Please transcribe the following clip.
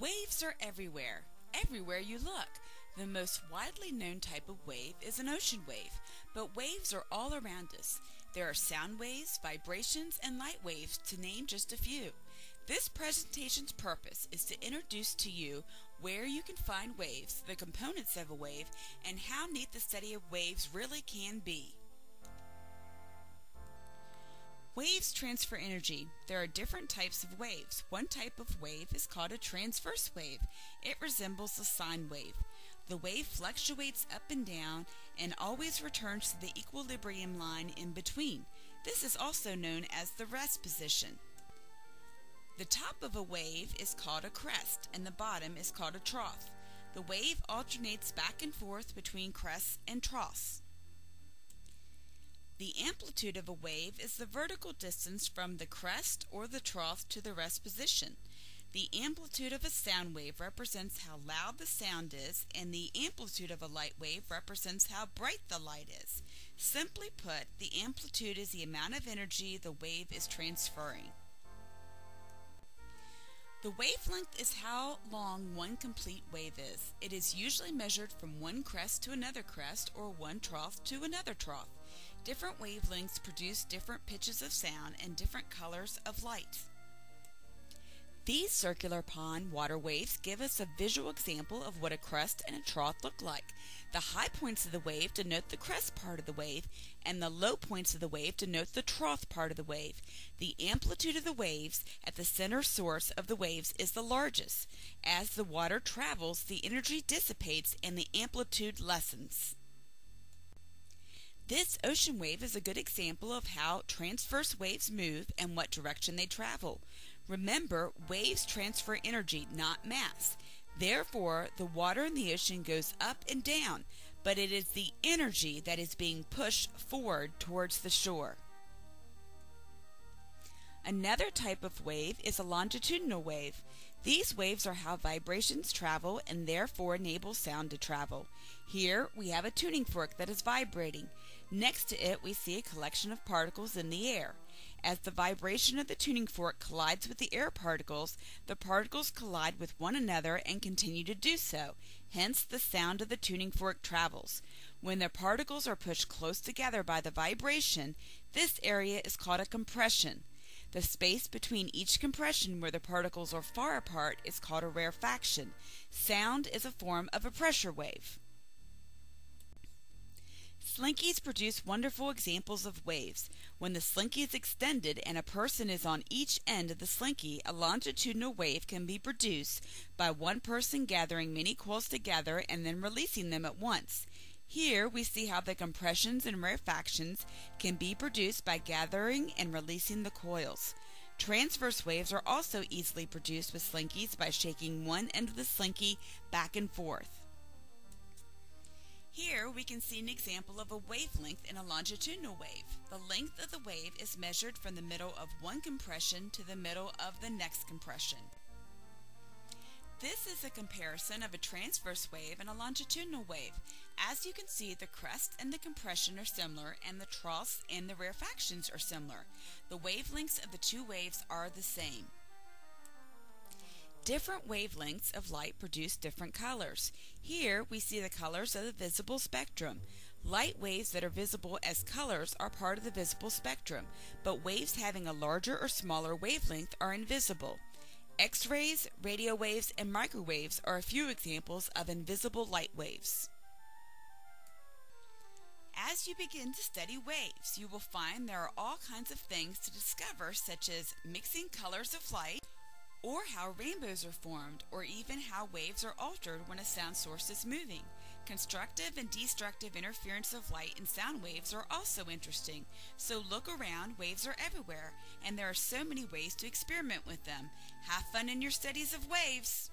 Waves are everywhere, everywhere you look. The most widely known type of wave is an ocean wave, but waves are all around us. There are sound waves, vibrations, and light waves, to name just a few. This presentation's purpose is to introduce to you where you can find waves, the components of a wave, and how neat the study of waves really can be. Waves transfer energy. There are different types of waves. One type of wave is called a transverse wave. It resembles a sine wave. The wave fluctuates up and down and always returns to the equilibrium line in between. This is also known as the rest position. The top of a wave is called a crest and the bottom is called a trough. The wave alternates back and forth between crests and troughs. The amplitude of a wave is the vertical distance from the crest or the trough to the rest position. The amplitude of a sound wave represents how loud the sound is, and the amplitude of a light wave represents how bright the light is. Simply put, the amplitude is the amount of energy the wave is transferring. The wavelength is how long one complete wave is. It is usually measured from one crest to another crest or one trough to another trough. Different wavelengths produce different pitches of sound and different colors of light. These circular pond water waves give us a visual example of what a crest and a trough look like. The high points of the wave denote the crest part of the wave, and the low points of the wave denote the trough part of the wave. The amplitude of the waves at the center source of the waves is the largest. As the water travels, the energy dissipates and the amplitude lessens. This ocean wave is a good example of how transverse waves move and what direction they travel. Remember, waves transfer energy, not mass. Therefore, the water in the ocean goes up and down, but it is the energy that is being pushed forward towards the shore. Another type of wave is a longitudinal wave. These waves are how vibrations travel and therefore enable sound to travel. Here we have a tuning fork that is vibrating. Next to it we see a collection of particles in the air. As the vibration of the tuning fork collides with the air particles, the particles collide with one another and continue to do so. Hence the sound of the tuning fork travels. When the particles are pushed close together by the vibration, this area is called a compression. The space between each compression where the particles are far apart is called a rarefaction. Sound is a form of a pressure wave. Slinkies produce wonderful examples of waves. When the slinky is extended and a person is on each end of the slinky, a longitudinal wave can be produced by one person gathering many coils together and then releasing them at once. Here we see how the compressions and rarefactions can be produced by gathering and releasing the coils. Transverse waves are also easily produced with slinkies by shaking one end of the slinky back and forth. Here we can see an example of a wavelength in a longitudinal wave. The length of the wave is measured from the middle of one compression to the middle of the next compression. This is a comparison of a transverse wave and a longitudinal wave. As you can see, the crest and the compression are similar, and the troughs and the rarefactions are similar. The wavelengths of the two waves are the same. Different wavelengths of light produce different colors. Here we see the colors of the visible spectrum. Light waves that are visible as colors are part of the visible spectrum, but waves having a larger or smaller wavelength are invisible. X-rays, radio waves, and microwaves are a few examples of invisible light waves. As you begin to study waves, you will find there are all kinds of things to discover, such as mixing colors of light, or how rainbows are formed, or even how waves are altered when a sound source is moving. Constructive and destructive interference of light and sound waves are also interesting. So look around, waves are everywhere, and there are so many ways to experiment with them. Have fun in your studies of waves!